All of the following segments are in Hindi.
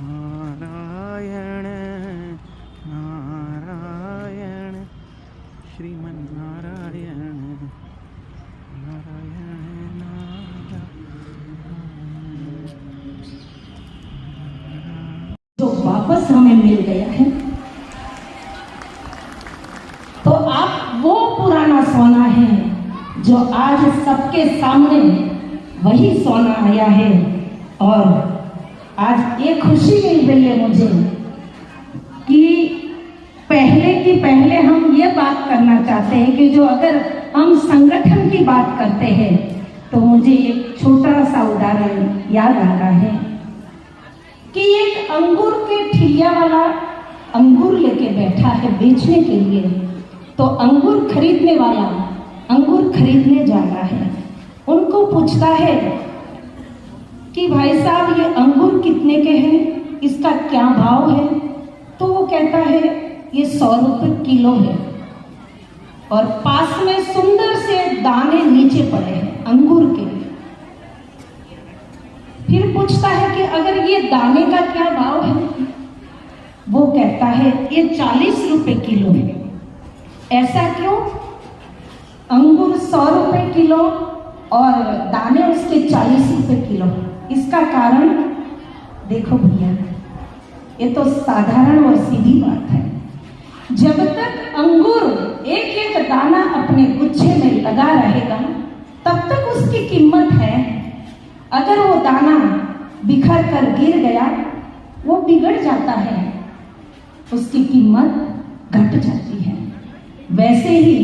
नारायण नारायण श्रीमन्नारायण नारायण जो वापस हमें मिल गया है, तो आप वो पुराना सोना है जो आज सबके सामने वही सोना आया है। और आज ये खुशी मिल रही है मुझे कि पहले हम ये बात करना चाहते हैं कि जो अगर हम संगठन की बात करते हैं तो मुझे एक छोटा सा उदाहरण याद आ रहा है कि एक अंगूर के ठिलिया वाला अंगूर लेके बैठा है बेचने के लिए। तो अंगूर खरीदने वाला अंगूर खरीदने जा रहा है, उनको पूछता है कि भाई साहब ये अंगूर कितने के हैं, इसका क्या भाव है। तो वो कहता है ये 100 रुपये किलो है। और पास में सुंदर से दाने नीचे पड़े हैं अंगूर के। फिर पूछता है कि अगर ये दाने का क्या भाव है। वो कहता है ये 40 रुपये किलो है। ऐसा क्यों? अंगूर 100 रुपये किलो और दाने उसके 40 रुपये किलो। इसका कारण देखो भैया, ये तो साधारण और सीधी बात है। जब तक अंगूर एक एक दाना अपने गुच्छे में लगा रहेगा तब तक उसकी कीमत है। अगर वो दाना बिखर कर गिर गया, वो बिगड़ जाता है, उसकी कीमत घट जाती है। वैसे ही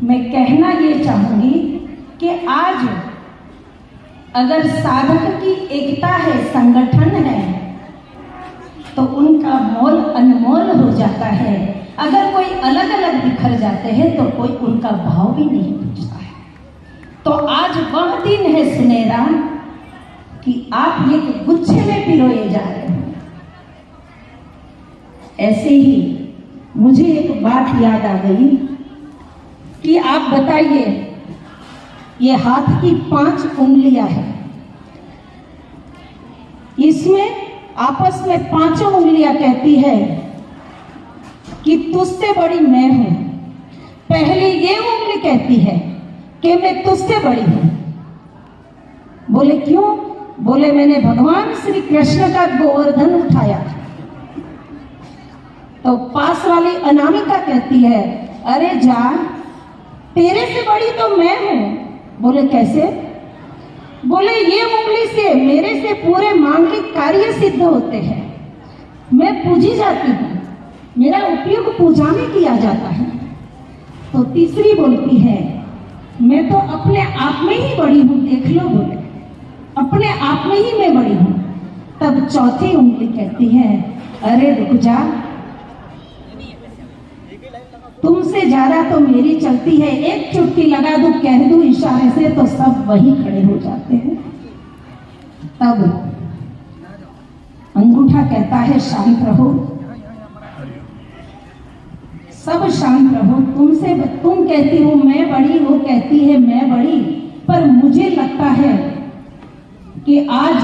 मैं कहना ये चाहूंगी कि आज अगर साधक की एकता है, संगठन है, तो उनका मोल अनमोल हो जाता है। अगर कोई अलग अलग बिखर जाते हैं तो कोई उनका भाव भी नहीं पूछता है। तो आज वह दिन है सुनहरा कि आप एक गुच्छे में पिरोए जा रहे हो। ऐसे ही मुझे एक बात याद आ गई कि आप बताइए, ये हाथ की 5 उंगलियां हैं, इसमें आपस में 5 उंगलियां कहती है कि तुझसे बड़ी मैं हूं। पहले ये उंगली कहती है कि मैं तुझसे बड़ी हूं। बोले क्यों? बोले मैंने भगवान श्री कृष्ण का गोवर्धन उठाया। तो पास वाली अनामिका कहती है अरे जा, तेरे से बड़ी तो मैं हूं। बोले कैसे? बोले ये उंगली से मेरे से पूरे मांगलिक कार्य सिद्ध होते हैं। मैं पूजी जाती हूँ, मेरा उपयोग पूजा में किया जाता है। तो तीसरी बोलती है मैं तो अपने आप में ही बड़ी हूँ, देख लो। बोले अपने आप में ही मैं बड़ी हूँ। तब चौथी उंगली कहती है अरे रुक जा, तुमसे ज्यादा तो मेरी चलती है। एक चुटकी लगा दूं, कह दूं इशारे से तो सब वही खड़े हो जाते हैं। तब अंगूठा कहता है शांत रहो, सब शांत रहो। तुम कहती हो मैं बड़ी, वो कहती है मैं बड़ी। पर मुझे लगता है कि आज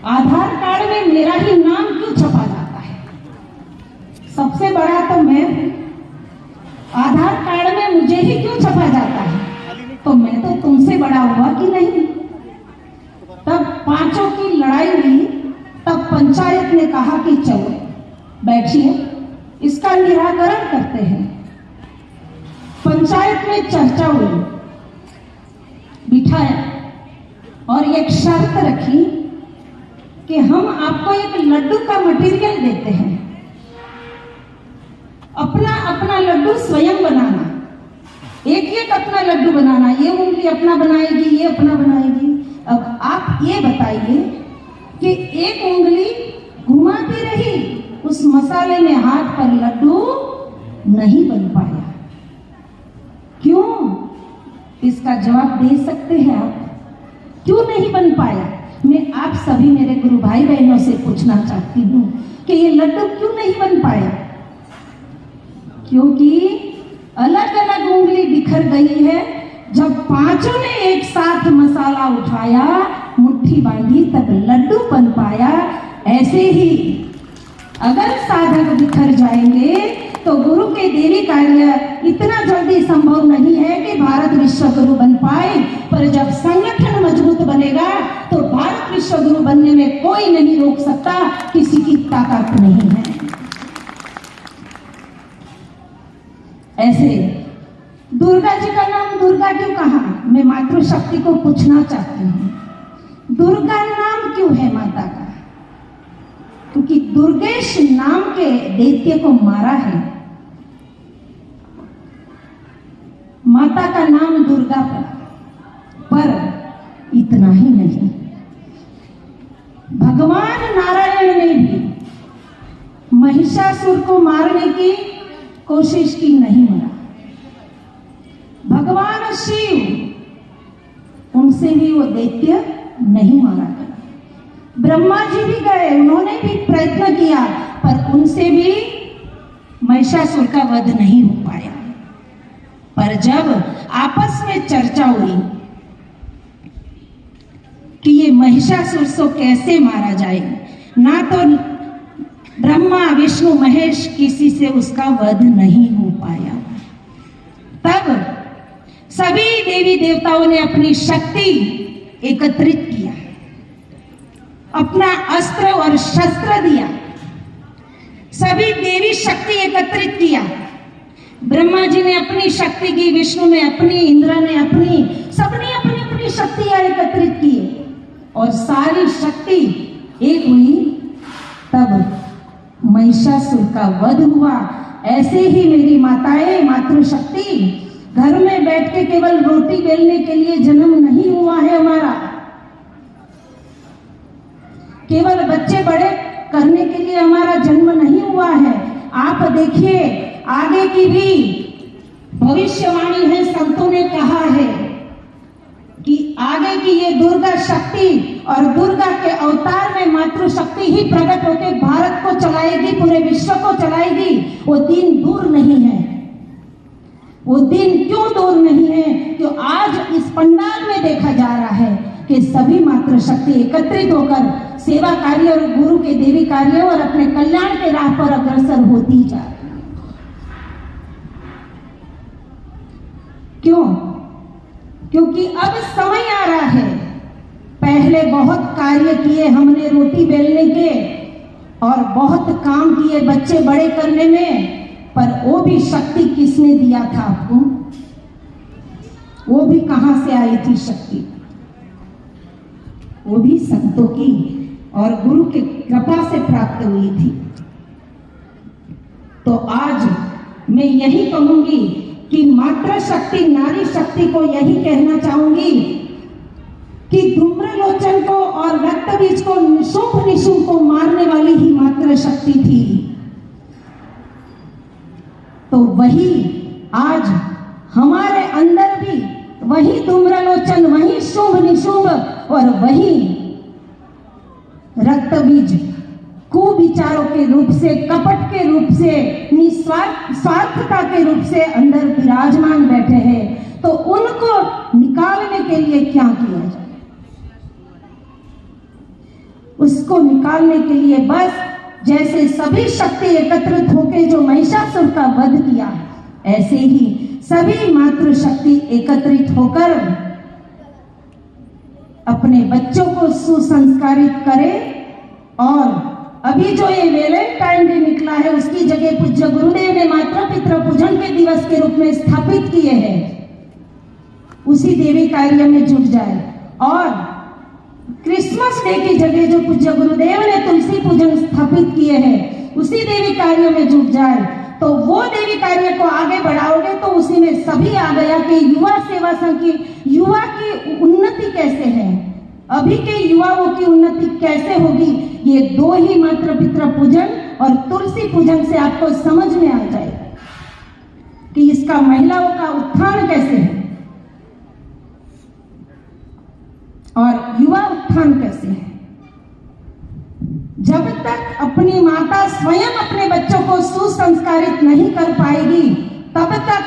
आधार कार्ड में मेरा ही नाम क्यों छपा जाता है? सबसे बड़ा तो मैं हूं, आधार कार्ड में मुझे ही क्यों छपा जाता है? तो मैं तो तुमसे बड़ा हुआ कि नहीं? तब 5 की लड़ाई हुई। तब पंचायत ने कहा कि चलो बैठिए, इसका निराकरण करते हैं। पंचायत में चर्चा हुई, बिठाया और एक शर्त रखी कि हम आपको एक लड्डू का मटेरियल देते हैं, अपना अपना लड्डू स्वयं बनाना, एक एक अपना लड्डू बनाना। ये उंगली अपना बनाएगी, ये अपना बनाएगी। अब आप ये बताइए कि एक उंगली घुमाती रही, उस मसाले में हाथ पर लड्डू नहीं बन पाया। क्यों? इसका जवाब दे सकते हैं आप? क्यों नहीं बन पाया? मैं आप सभी मेरे गुरु भाई बहनों से पूछना चाहती हूँ कि ये लड्डू क्यों नहीं बन पाया? क्योंकि अलग अलग उंगली बिखर गई है। जब 5 ने एक साथ मसाला उठाया, मुट्ठी बांधी, तब लड्डू बन पाया। ऐसे ही अगर साधक बिखर जाएंगे तो गुरु के देवी कार्य इतना जल्दी संभव नहीं है कि भारत विश्व गुरु बन पाए। पर जब संगठन मजबूत बनेगा तो भारत विश्व गुरु बनने में कोई नहीं रोक सकता, किसी की ताकत नहीं है। ऐसे दुर्गा जी का नाम दुर्गा क्यों कहा? मैं मातृशक्ति को पूछना चाहती हूँ, दुर्गा नाम क्यों है माता का? क्योंकि दुर्गेश नाम के दैत्य को मारा है। माता का नाम दुर्गा पर इतना ही नहीं, भगवान नारायण ने भी महिषासुर को मारने की कोशिश की, नहीं मरा। भगवान शिव, उनसे भी वो दैत्य नहीं मारा गया। ब्रह्मा जी भी गए, उन्होंने भी प्रयत्न किया, पर उनसे भी महिषासुर का वध नहीं हो पाया। पर जब आपस में चर्चा हुई कि ये महिषासुर को कैसे मारा जाए, ना तो ब्रह्मा विष्णु महेश किसी से उसका वध नहीं हो पाया, तब सभी देवी देवताओं ने अपनी शक्ति एकत्रित किया, अपना अस्त्र और शस्त्र दिया, सभी देवी शक्ति एकत्रित किया। ब्रह्मा जी ने अपनी शक्ति की, विष्णु ने अपनी, इंद्र ने अपनी, सबने अपनी अपनी शक्तियां एकत्रित की और सारी शक्ति एक हुई, तब महिषासुर का वध हुआ। ऐसे ही मेरी माताएं, मातृशक्ति, घर में बैठ के केवल रोटी बेलने के लिए जन्म नहीं हुआ है हमारा, केवल बच्चे बड़े करने के लिए हमारा जन्म नहीं हुआ है। आप देखिए, आगे की भी भविष्यवाणी है, संतों ने कहा है कि आगे की ये दुर्गा शक्ति और दुर्गा के अवतार में मातृशक्ति ही प्रकट होकर भारत को चलाएगी, पूरे विश्व को चलाएगी। वो दिन दूर नहीं है। वो दिन क्यों दूर नहीं है? क्यों आज इस पंडाल में देखा जा रहा है कि सभी मातृशक्ति एकत्रित होकर सेवा कार्य और गुरु के देवी कार्य और अपने कल्याण के राह पर अग्रसर होती जा रही। क्यों? क्योंकि अब समय आ रहा है। पहले बहुत कार्य किए हमने रोटी बेलने के और बहुत काम किए बच्चे बड़े करने में, पर वो भी शक्ति किसने दिया था आपको? वो भी कहां से आई थी शक्ति? वो भी संतों की और गुरु की कृपा से प्राप्त हुई थी। तो आज मैं यही कहूंगी कि मातृशक्ति, नारी शक्ति को यही कहना चाहूंगी कि धूम्रलोचन को और रक्तबीज को, निशुंभ निशुंभ को मारने वाली ही मातृशक्ति थी। तो वही आज हमारे अंदर भी वही धूम्रलोचन, वही शुंभ निशुंभ और वही रक्तबीज कुविचारों के रूप से, कपट के रूप से, स्वार्थता के रूप से अंदर विराजमान बैठे हैं। तो उनको निकालने के लिए क्या किया जाए? उसको निकालने के लिए बस जैसे सभी शक्ति एकत्रित होकर जो महिषासुर का वध किया, ऐसे ही सभी मातृशक्ति एकत्रित होकर अपने बच्चों को सुसंस्कारित करें। और अभी जो ये वैलेंटाइन डे निकला है, उसकी जगह पूज्य गुरुदेव ने मातृ पितृ पूजन के दिवस के रूप में स्थापित किए हैं, उसी देवी कार्य में जुट जाए। और क्रिसमस डे की जगह जो पूज्य गुरुदेव ने तुलसी पूजन स्थापित किए हैं, उसी देवी कार्य में जुट जाए। तो वो देवी कार्य को आगे बढ़ाओगे तो उसी में सभी आ गया कि युवा सेवा संघ की, युवा की उन्नति कैसे है, अभी के युवाओं की उन्नति कैसे होगी, ये दो ही मातृ पितृ पूजन और तुलसी पूजन से आपको समझ में आ जाएगा कि इसका महिलाओं का उत्थान कैसे है और युवा उत्थान कैसे है। जब तक अपनी माता स्वयं अपने बच्चों को सुसंस्कारित नहीं कर पाएगी, तब तक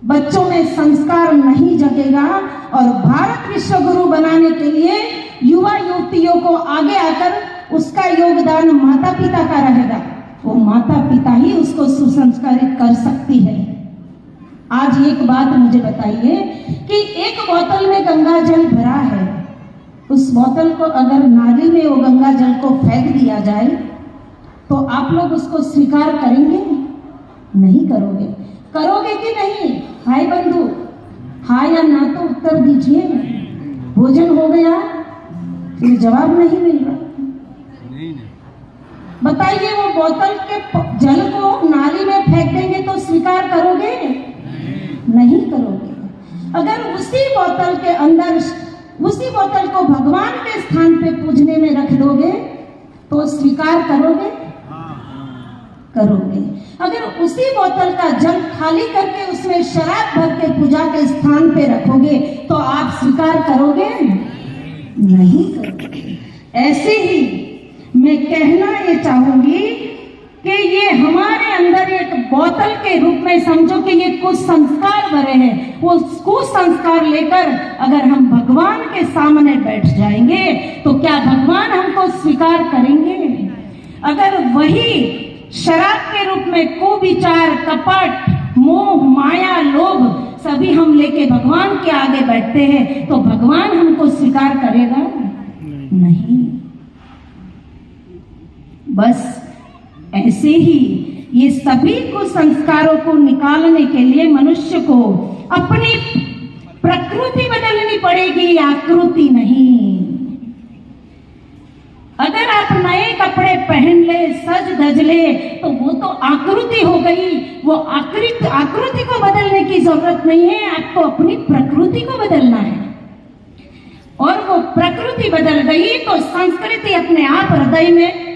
बच्चों में संस्कार नहीं जगेगा और भारत विश्व गुरु बनाने के लिए युवा युवतियों को आगे आकर उसका योगदान माता पिता का रहेगा। वो माता पिता ही उसको सुसंस्कारित कर सकती है। आज एक बात मुझे बताइए कि एक बोतल में गंगा जल भरा है, उस बोतल को अगर नाली में वो गंगा जल को फेंक दिया जाए तो आप लोग उसको स्वीकार करेंगे? नहीं करोगे। करोगे कि नहीं? भाई बंधु, हाँ या ना तो उत्तर दीजिए। भोजन हो गया? फिर जवाब नहीं मिल रहा। बताइए, वो बोतल के जल को नाली में फेंक देंगे तो स्वीकार करोगे? नहीं करोगे। अगर उसी बोतल के अंदर, उसी बोतल को भगवान के स्थान पे पूजने में रख दोगे तो स्वीकार करोगे? करोगे। अगर उसी बोतल का जल खाली करके उसमें शराब भर के पूजा के स्थान पे रखोगे तो आप स्वीकार करोगे? नहीं करोगे। ऐसे ही मैं कहना ये चाहूंगी कि ये हमारे अंदर एक बोतल के रूप में समझो कि ये कुछ संस्कार भरे हैं। वो कुछ संस्कार लेकर अगर हम भगवान के सामने बैठ जाएंगे तो क्या भगवान हमको स्वीकार करेंगे? अगर वही शराब के रूप में कुविचार, कपट, मोह, माया, लोभ सभी हम लेके भगवान के आगे बैठते हैं तो भगवान हमको स्वीकार करेगा? नहीं। बस ऐसे ही ये सभी कुसंस्कारों को निकालने के लिए मनुष्य को अपनी प्रकृति बदलनी पड़ेगी, आकृति नहीं। अगर आप नए कपड़े पहन ले, सज धज ले तो वो तो आकृति हो गई। वो आकृति को बदलने की जरूरत नहीं है, आपको अपनी प्रकृति को बदलना है। और वो प्रकृति बदल गई तो संस्कृति अपने आप हृदय में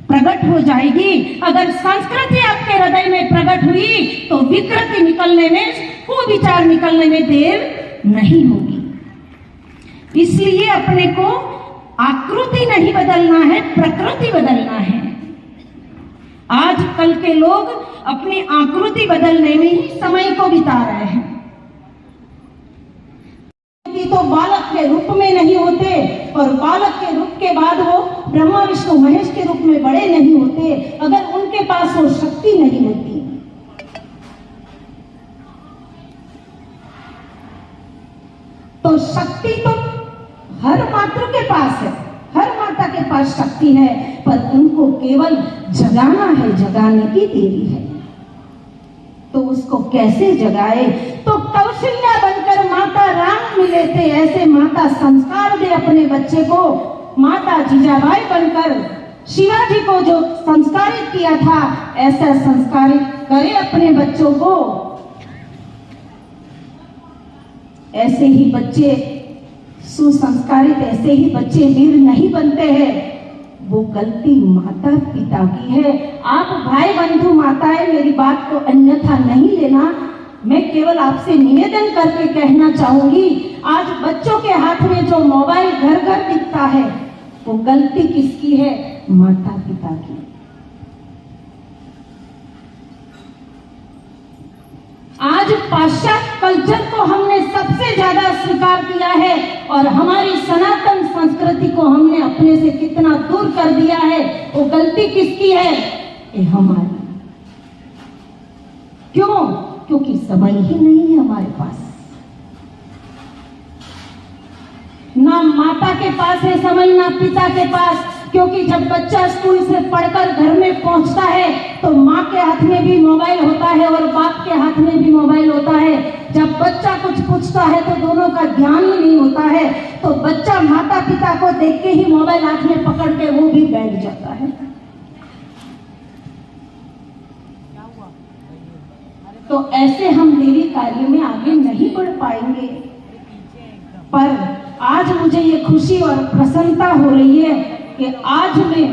प्रकट हो जाएगी। अगर संस्कृति आपके हृदय में प्रकट हुई तो विकृति निकलने में, कुविचार निकलने में देर नहीं होगी। इसलिए अपने को आकृति नहीं बदलना है, प्रकृति बदलना है। आज कल के लोग अपनी आकृति बदलने में ही समय को बिता रहे हैं। तो बालक के रूप में नहीं होते और बालक के रूप के बाद वो ब्रह्मा विष्णु महेश के रूप में बड़े नहीं होते अगर उनके पास वो शक्ति नहीं होती। तो शक्ति तो हर मातृ के पास है, हर माता के पास शक्ति है, पर उनको केवल जगाना है, जगाने की देरी है। तो उसको कैसे जगाए? तो कौशल्या बनकर माता राम मिले थे, ऐसे माता संस्कार दे अपने बच्चे को। माता जीजाबाई बनकर शिवाजी को जो संस्कारित किया था, ऐसा संस्कारित करे अपने बच्चों को। ऐसे ही बच्चे सुसंस्कारित, ऐसे ही बच्चे वीर नहीं बनते हैं। वो गलती माता पिता की है। आप भाई बंधु माताएं मेरी बात को अन्यथा नहीं लेना। मैं केवल आपसे निवेदन करके कहना चाहूंगी, आज बच्चों के हाथ में जो मोबाइल घर घर दिखता है वो गलती किसकी है? माता पिता की। आज पाश्चात्य कल्चर को हमने सबसे ज्यादा स्वीकार किया है और हमारी सनातन संस्कृति को हमने अपने से कितना दूर कर दिया है। वो गलती किसकी है? ये हमारी। क्यों? क्योंकि समय ही नहीं है हमारे पास। ना माता के पास है समय, ना पिता के पास। क्योंकि जब बच्चा स्कूल से पढ़कर घर में पहुंचता है तो माँ के हाथ में भी मोबाइल होता है और बाप के हाथ में भी मोबाइल होता है। जब बच्चा कुछ पूछता है तो दोनों का ध्यान ही नहीं होता है, तो बच्चा माता पिता को देख के ही मोबाइल हाथ में पकड़ के वो भी बैठ जाता है। तो ऐसे हम देवी कार्य में आगे नहीं बढ़ पाएंगे। पर आज मुझे ये खुशी और प्रसन्नता हो रही है कि आज मैं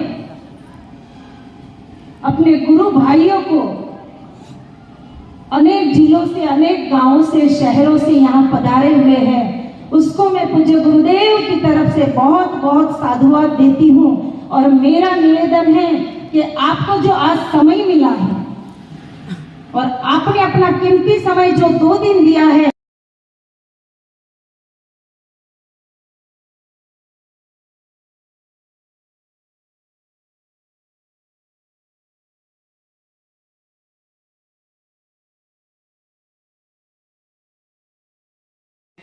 अपने गुरु भाइयों को अनेक जिलों से, अनेक गांवों से, शहरों से यहाँ पधारे हुए हैं, उसको मैं पूज्य गुरुदेव की तरफ से बहुत बहुत साधुवाद देती हूँ। और मेरा निवेदन है कि आपको जो आज समय मिला है और आपने अपना कीमती समय जो 2 दिन दिया है,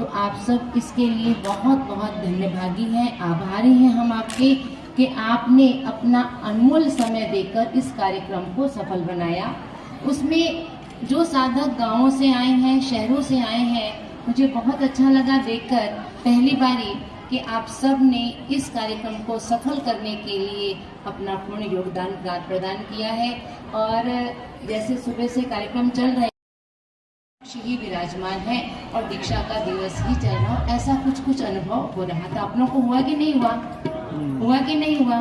तो आप सब इसके लिए बहुत बहुत धन्यभागी हैं, आभारी हैं हम आपके कि आपने अपना अनमोल समय देकर इस कार्यक्रम को सफल बनाया। उसमें जो साधक गांवों से आए हैं, शहरों से आए हैं, मुझे बहुत अच्छा लगा देखकर पहली बारी कि आप सब ने इस कार्यक्रम को सफल करने के लिए अपना पूर्ण योगदान प्रदान किया है। और जैसे सुबह से कार्यक्रम चल रहे ही विराजमान है और दीक्षा का दिवस ही चल रहा, ऐसा कुछ अनुभव हो रहा था। आप लोगों को हुआ कि नहीं हुआ? हुआ कि नहीं हुआ?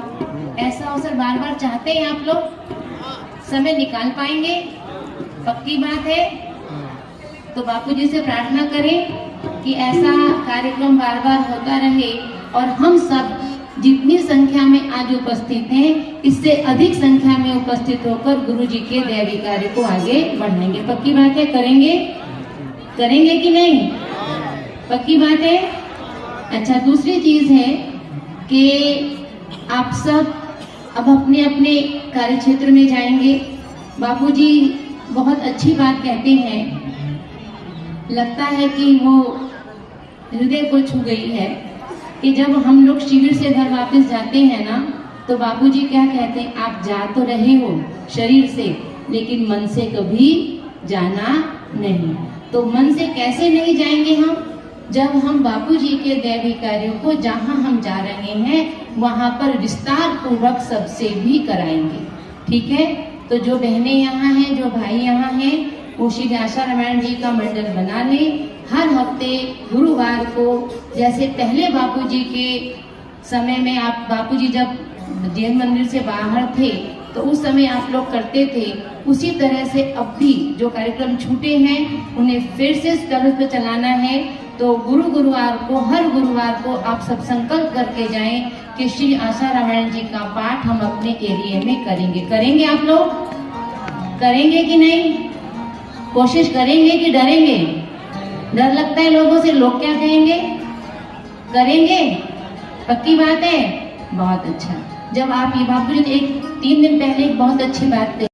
ऐसा अवसर बार बार चाहते हैं आप लोग? समय निकाल पाएंगे? पक्की बात है? तो बापूजी से प्रार्थना करें कि ऐसा कार्यक्रम बार बार होता रहे और हम सब जितनी संख्या में आज उपस्थित हैं, इससे अधिक संख्या में उपस्थित होकर गुरु जी के दैवी कार्य को आगे बढ़ाएंगे। पक्की बात है? करेंगे? करेंगे कि नहीं? पक्की बात है? अच्छा, दूसरी चीज है कि आप सब अब अपने अपने कार्य क्षेत्र में जाएंगे। बापूजी बहुत अच्छी बात कहते हैं, लगता है कि वो हृदय को छू गई है कि जब हम लोग शिविर से घर वापस जाते हैं ना, तो बापूजी क्या कहते हैं, आप जा तो रहे हो शरीर से, लेकिन मन से कभी जाना नहीं। तो मन से कैसे नहीं जाएंगे हम? जब हम बापूजी के दैवी कार्यों को जहां हम जा रहे हैं वहां पर विस्तार पूर्वक सबसे भी कराएंगे। ठीक है? तो जो बहनें यहाँ हैं, जो भाई यहाँ हैं, वो श्री आशा रामायण जी का मंडल बना लें। हर हफ्ते गुरुवार को, जैसे पहले बापूजी के समय में, आप बापूजी जब जैन मंदिर से बाहर थे तो उस समय आप लोग करते थे, उसी तरह से अब भी जो कार्यक्रम छूटे हैं उन्हें फिर से तर्ज पे चलाना है। तो गुरुवार को, हर गुरुवार को आप सब संकल्प करके जाएं कि श्री आशा रामायण जी का पाठ हम अपने एरिया में करेंगे। करेंगे आप लोग? करेंगे कि नहीं? कोशिश करेंगे कि डरेंगे? डर लगता है लोगों से, लोग क्या कहेंगे? करेंगे? पक्की बात है? बहुत अच्छा। जब आप ये बापूजी ने 3 दिन पहले एक बहुत अच्छी बात कही।